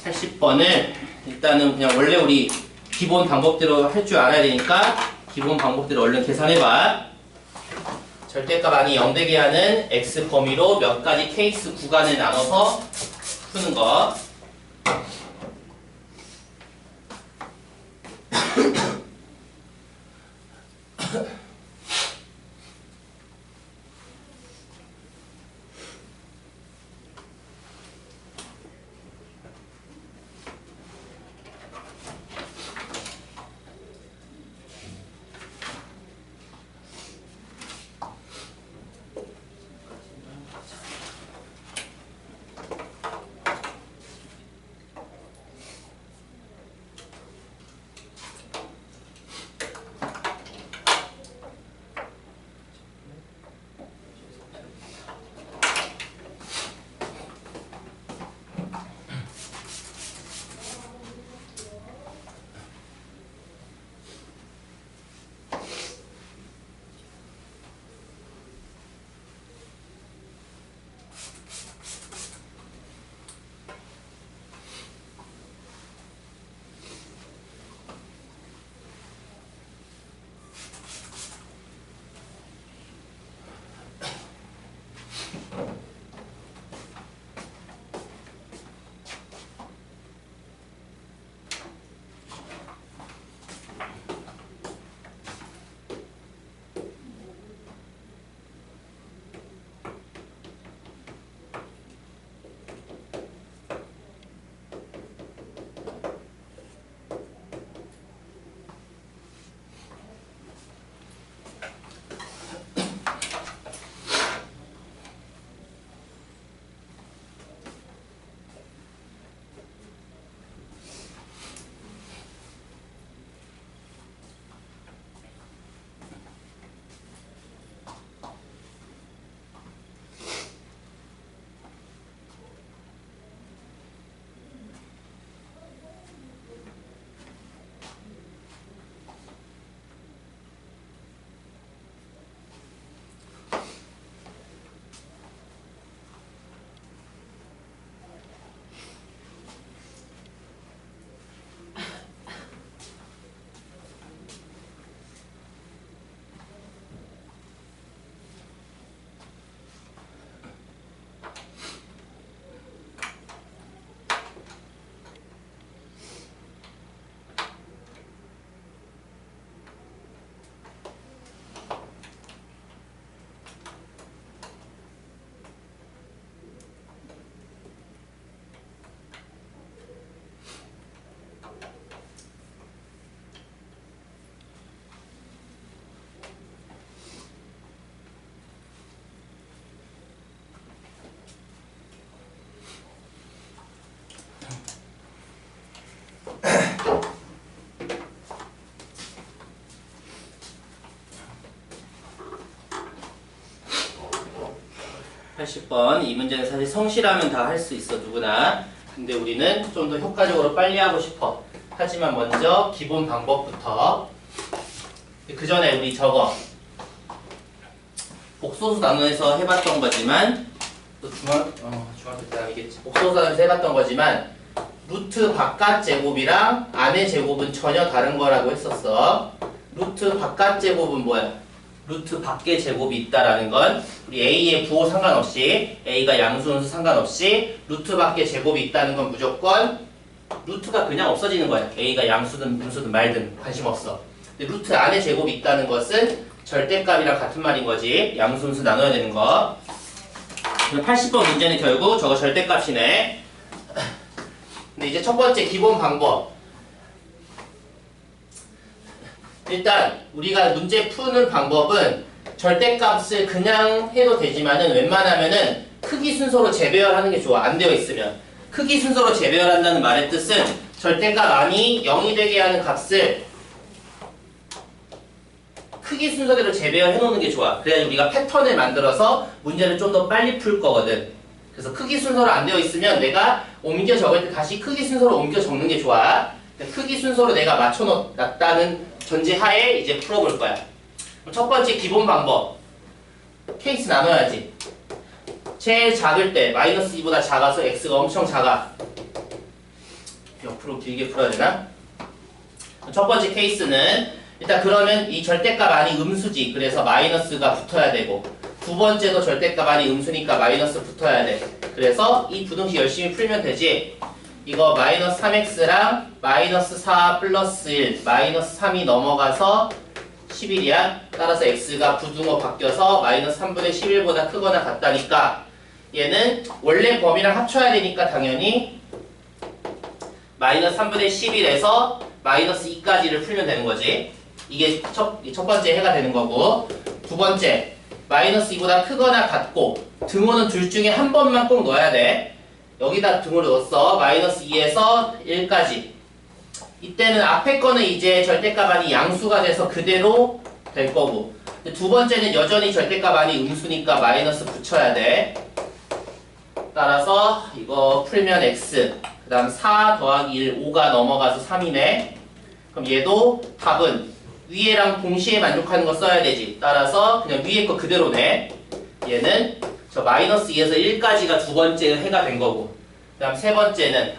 80번을 일단은 그냥 원래 우리 기본 방법대로 할 줄 알아야 되니까 기본 방법대로 얼른 계산해봐. 절대값 안이 0되게 하는 x 범위로 몇 가지 케이스 구간을 나눠서 푸는 거. (80번) 이 문제는 사실 성실하면 다 할 수 있어 누구나. 근데 우리는 좀 더 효과적으로 빨리 하고 싶어. 하지만 먼저 기본 방법부터. 그 전에 우리 저거 복소수 나누어서 해봤던 거지만 또 중학교 때 아니겠지. 복소수 나누어서 해봤던 거지만 루트 바깥 제곱이랑 안의 제곱은 전혀 다른 거라고 했었어. 루트 바깥 제곱은 뭐야? 루트 밖의 제곱이 있다라는 건 우리 a의 부호 상관없이 a가 양수분수 상관없이 루트 밖의 제곱이 있다는 건 무조건 루트가 그냥 없어지는 거야. a가 양수든 분수든 말든 관심 없어. 근데 루트 안에 제곱이 있다는 것은 절대값이랑 같은 말인 거지. 양수분수 나눠야 되는 거. 80번 문제는 결국 저거 절대값이네. 근데 이제 첫 번째 기본 방법. 일단 우리가 문제 푸는 방법은 절대값을 그냥 해도 되지만은 웬만하면은 크기 순서로 재배열하는 게 좋아. 안 되어 있으면. 크기 순서로 재배열한다는 말의 뜻은 절대값 안이 0이 되게 하는 값을 크기 순서대로 재배열해 놓는 게 좋아. 그래야 우리가 패턴을 만들어서 문제를 좀 더 빨리 풀 거거든. 그래서 크기 순서로 안 되어 있으면 내가 옮겨 적을 때 다시 크기 순서로 옮겨 적는 게 좋아. 크기 순서로 내가 맞춰놨다는 전제하에 이제 풀어볼 거야. 첫 번째 기본 방법. 케이스 나눠야지. 제일 작을 때 마이너스 2보다 작아서 x가 엄청 작아. 옆으로 길게 풀어야 되나? 첫 번째 케이스는 일단 그러면 이 절대값 안이 음수지. 그래서 마이너스가 붙어야 되고, 두 번째도 절대값 안이 음수니까 마이너스 붙어야 돼. 그래서 이 부등식 열심히 풀면 되지. 이거 마이너스 3x랑 마이너스 4 플러스 1 마이너스 3이 넘어가서 11이야. 따라서 x가 부등호 바뀌어서 마이너스 3분의 11보다 크거나 같다니까 얘는 원래 범위랑 합쳐야 되니까 당연히 마이너스 3분의 11에서 마이너스 2까지를 풀면 되는 거지. 이게 첫 번째 해가 되는 거고, 두 번째 마이너스 2보다 크거나 같고 등호는 둘 중에 한 번만 꼭 넣어야 돼. 여기다 등호를 넣었어. 마이너스 2에서 1까지. 이때는 앞에 거는 이제 절대값 안이 양수가 돼서 그대로 될 거고, 두 번째는 여전히 절대값 안이 음수니까 마이너스 붙여야 돼. 따라서 이거 풀면 x, 그 다음 4 더하기 1, 5가 넘어가서 3이네. 그럼 얘도 답은 위에랑 동시에 만족하는 거 써야 되지. 따라서 그냥 위에 거 그대로네. 얘는 저 마이너스 2에서 1까지가 두 번째 해가 된 거고, 그 다음 세 번째는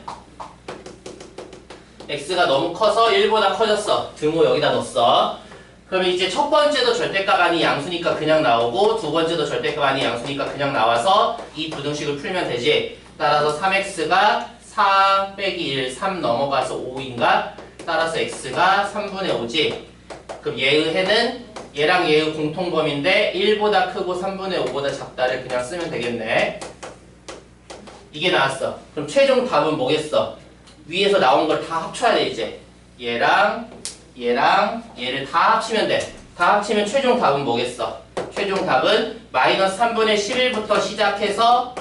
x가 너무 커서 1보다 커졌어. 등호 여기다 넣었어. 그러면 이제 첫 번째도 절대값 안이 양수니까 그냥 나오고, 두 번째도 절대값 안이 양수니까 그냥 나와서 이 부등식을 풀면 되지. 따라서 3x가 4 빼기 1, 3 넘어가서 5인가? 따라서 x가 3분의 5지. 그럼 얘의 해는 얘랑 얘의 공통범위인데 1보다 크고 3분의 5보다 작다를 그냥 쓰면 되겠네. 이게 나왔어. 그럼 최종 답은 뭐겠어? 위에서 나온 걸 다 합쳐야 돼. 이제 얘랑 얘를 다 합치면 돼. 다 합치면 최종 답은 뭐겠어? 최종 답은 마이너스 3분의 11부터 시작해서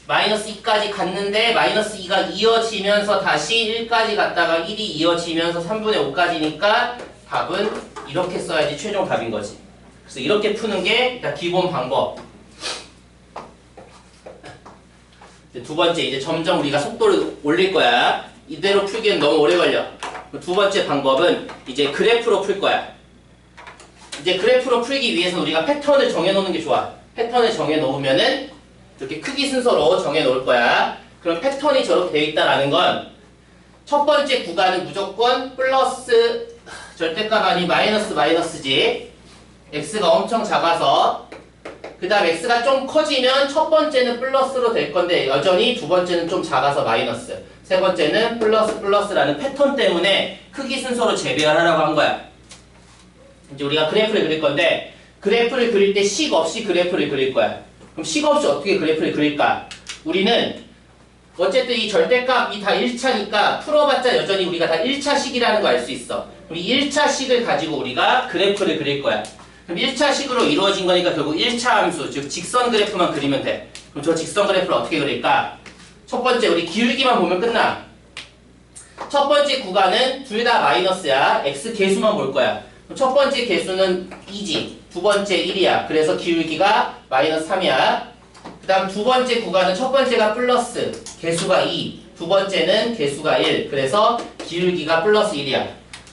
마이너스 2까지 갔는데 마이너스 2가 이어지면서 다시 1까지 갔다가 1이 이어지면서 3분의 5까지니까 답은 이렇게 써야지 최종 답인 거지. 그래서 이렇게 푸는 게 일단 기본 방법. 두 번째, 이제 점점 우리가 속도를 올릴 거야. 이대로 풀기엔 너무 오래 걸려. 두 번째 방법은 이제 그래프로 풀 거야. 이제 그래프로 풀기 위해서 우리가 패턴을 정해놓는 게 좋아. 패턴을 정해놓으면은 이렇게 크기 순서로 정해놓을 거야. 그럼 패턴이 저렇게 되어 있다라는 건 첫 번째 구간은 무조건 플러스 절대값 아니 마이너스지. x가 엄청 작아서, 그 다음 x가 좀 커지면 첫 번째는 플러스로 될 건데 여전히 두 번째는 좀 작아서 마이너스, 세 번째는 플러스라는 패턴 때문에 크기 순서로 재배열 하라고 한 거야. 이제 우리가 그래프를 그릴 건데 그래프를 그릴 때 식 없이 그래프를 그릴 거야. 그럼 식 없이 어떻게 그래프를 그릴까? 우리는 어쨌든 이 절대값이 다 1차니까 풀어봤자 여전히 우리가 다 1차식이라는 거 알 수 있어. 그럼 이 1차식을 가지고 우리가 그래프를 그릴 거야. 그럼 1차식으로 이루어진 거니까 결국 1차 함수, 즉 직선 그래프만 그리면 돼. 그럼 저 직선 그래프를 어떻게 그릴까? 첫 번째, 우리 기울기만 보면 끝나. 첫 번째 구간은 둘 다 마이너스야. x 개수만 볼 거야. 그럼 첫 번째 개수는 2지. 두 번째 1이야. 그래서 기울기가 마이너스 3이야. 그 다음 두 번째 구간은 첫 번째가 플러스, 개수가 2. 두 번째는 개수가 1. 그래서 기울기가 플러스 1이야.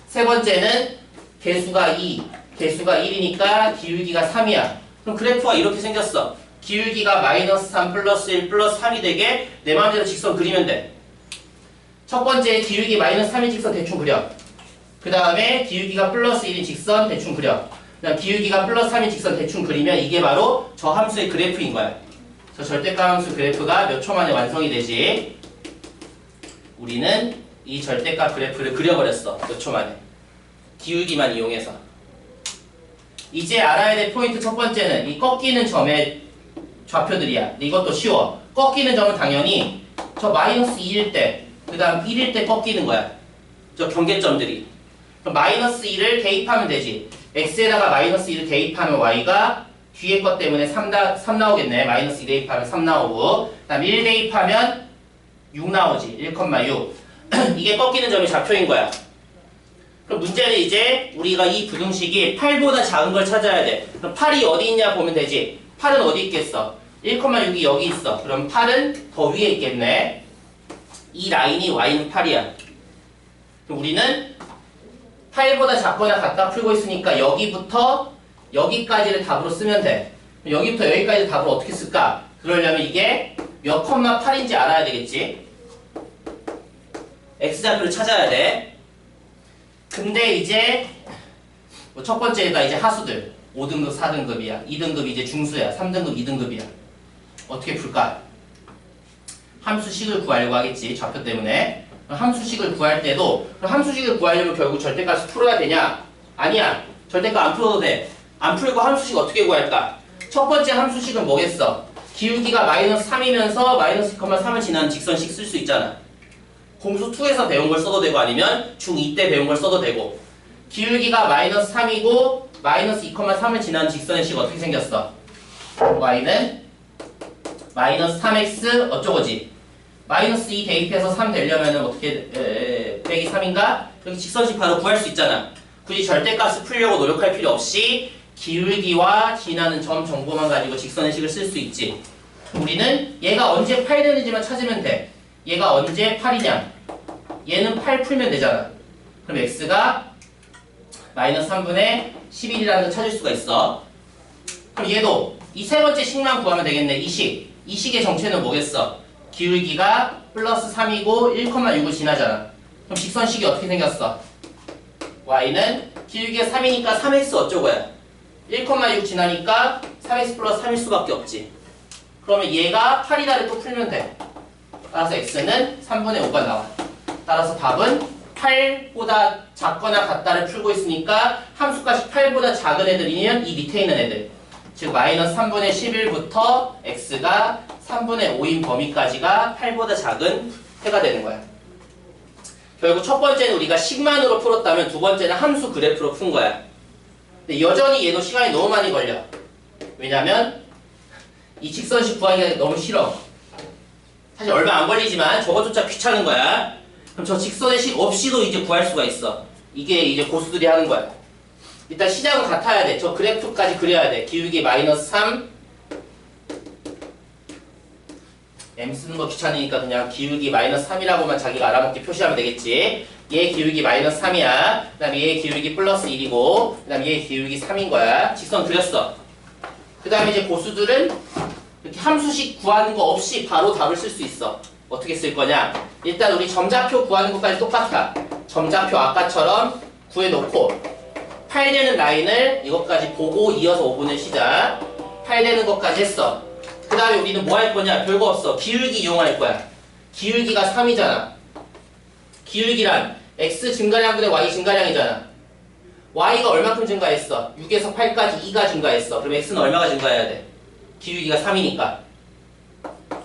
세 번째는 개수가 2. 개수가 1이니까 기울기가 3이야. 그럼 그래프가 이렇게 생겼어. 기울기가 마이너스 3 플러스 1 플러스 3이 되게 내 마음대로 직선 그리면 돼. 첫 번째 기울기 마이너스 3인 직선 대충 그려. 그 다음에 기울기가 플러스 1인 직선 대충 그려. 그다음 기울기가 플러스 3인 직선 대충 그리면 이게 바로 저 함수의 그래프인 거야. 저 절대값 함수 그래프가 몇 초 만에 완성이 되지. 우리는 이 절대값 그래프를 그려버렸어. 몇 초 만에. 기울기만 이용해서. 이제 알아야 될 포인트 첫 번째는 이 꺾이는 점의 좌표들이야. 근데 이것도 쉬워. 꺾이는 점은 당연히 저 마이너스 2일 때, 그 다음 1일 때 꺾이는 거야. 저 경계점들이. 그럼 마이너스 2를 대입하면 되지. x에다가 마이너스 2를 대입하면 y가 뒤에 것 때문에 3 나오겠네. 마이너스 2 대입하면 3 나오고, 그 다음 1 대입하면 6 나오지. 1,6. 이게 꺾이는 점이 좌표인 거야. 그럼 문제는 이제 우리가 이 부등식이 8보다 작은 걸 찾아야 돼. 그럼 8이 어디 있냐 보면 되지. 8은 어디 있겠어? 1,6이 여기 있어. 그럼 8은 더 위에 있겠네. 이 라인이 y는 8이야. 그럼 우리는 8보다 작거나 같다 풀고 있으니까 여기부터 여기까지를 답으로 쓰면 돼. 여기부터 여기까지 답을 어떻게 쓸까? 그러려면 이게 몇 컴마 8인지 알아야 되겠지? x좌표를 찾아야 돼. 근데 이제 뭐 첫 번째가 이제 하수들 5등급 4등급이야 2등급 이제 중수야 3등급 2등급이야 어떻게 풀까? 함수식을 구하려고 하겠지 좌표 때문에. 함수식을 구할 때도 함수식을 구하려면 결국 절대값을 풀어야 되냐? 아니야. 절대값 안 풀어도 돼. 안 풀고 함수식 어떻게 구할까? 첫 번째 함수식은 뭐겠어? 기울기가 마이너스 3이면서 마이너스 2,3을 지나는 직선식 쓸 수 있잖아. 공수 2에서 배운 걸 써도 되고 아니면 중2 때 배운 걸 써도 되고. 기울기가 마이너스 3이고 마이너스 2,3을 지나는 직선식 어떻게 생겼어? y는 마이너스 3x 어쩌고지? 마이너스 2 대입해서 3 되려면 어떻게 빼기 3인가? 여기 직선식 바로 구할 수 있잖아. 굳이 절대값을 풀려고 노력할 필요 없이 기울기와 지나는 점 정보만 가지고 직선식을 쓸 수 있지. 우리는 얘가 언제 8 되는지만 찾으면 돼. 얘가 언제 8이냐? 얘는 8 풀면 되잖아. 그럼 x가 마이너스 3분의 11이라는 걸 찾을 수가 있어. 그럼 얘도 이 세 번째 식만 구하면 되겠네. 이 식. 이 식의 정체는 뭐겠어? 기울기가 플러스 3이고 1,6을 지나잖아. 그럼 직선식이 어떻게 생겼어? y는 기울기가 3이니까 3x 어쩌고야? 1,6 지나니까 3x 플러스 3일 수밖에 없지. 그러면 얘가 8이다를 또 풀면 돼. 따라서 x는 3분의 5가 나와. 따라서 답은 8보다 작거나 같다를 풀고 있으니까 함수값이 8보다 작은 애들이면 이 밑에 있는 애들. 즉 마이너스 3분의 11부터 x가 3분의 5인 범위까지가 8보다 작은 해가 되는 거야. 결국 첫 번째는 우리가 식만으로 풀었다면 두 번째는 함수 그래프로 푼 거야. 근데 여전히 얘도 시간이 너무 많이 걸려. 왜냐면 이 직선식 구하기가 너무 싫어. 사실 얼마 안 걸리지만 저것조차 귀찮은 거야. 그럼 저 직선의 식 없이도 이제 구할 수가 있어. 이게 이제 고수들이 하는 거야. 일단 시작은 같아야 돼. 저 그래프까지 그려야 돼. 기울기 마이너스 3 M 쓰는 거 귀찮으니까 그냥 기울기 마이너스 3이라고만 자기가 알아먹게 표시하면 되겠지. 얘 기울기 마이너스 3이야. 그 다음에 얘 기울기 플러스 1이고 그 다음에 얘 기울기 3인 거야. 직선 그렸어. 그 다음에 이제 고수들은 이렇게 함수식 구하는 거 없이 바로 답을 쓸 수 있어. 어떻게 쓸 거냐? 일단 우리 점좌표 구하는 것까지 똑같아. 점좌표 아까처럼 구해놓고 8 되는 라인을 이것까지 보고 이어서 5분을 쉬자. 8 되는 것까지 했어. 그 다음에 우리는 뭐 할 거냐? 별거 없어. 기울기 이용할 거야. 기울기가 3이잖아. 기울기란 x 증가량분의 y 증가량이잖아. y가 얼마큼 증가했어? 6에서 8까지 2가 증가했어. 그럼 x는 얼마가 증가해야 돼? 기울기가 3이니까.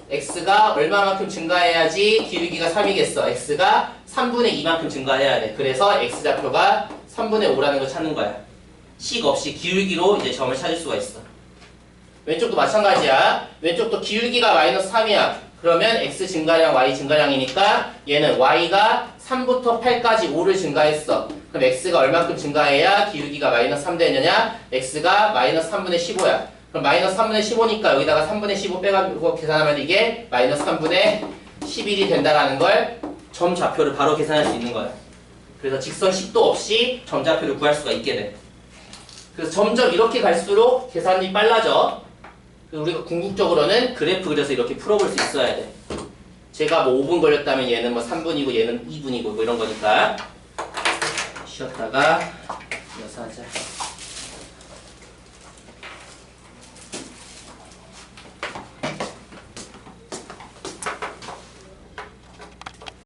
x가 얼마만큼 증가해야지 기울기가 3이겠어. x가 3분의 2만큼 증가해야 돼. 그래서 x좌표가 3분의 5라는 걸 찾는 거야. 식 없이 기울기로 이제 점을 찾을 수가 있어. 왼쪽도 마찬가지야. 왼쪽도 기울기가 마이너스 3이야. 그러면 x 증가량, y 증가량이니까 얘는 y가 3부터 8까지 5를 증가했어. 그럼 x가 얼마큼 증가해야 기울기가 마이너스 3 되느냐? x가 마이너스 3분의 15야. 그럼 마이너스 3분의 15니까 여기다가 3분의 15 빼가지고 계산하면 이게 마이너스 3분의 11이 된다라는 걸 점좌표를 바로 계산할 수 있는 거야. 그래서 직선식도 없이 점좌표를 구할 수가 있게 돼. 그래서 점점 이렇게 갈수록 계산이 빨라져. 그래서 우리가 궁극적으로는 그래프 그려서 이렇게 풀어볼 수 있어야 돼. 제가 뭐 5분 걸렸다면 얘는 뭐 3분이고 얘는 2분이고 뭐 이런 거니까. 쉬었다가 이어서 하자.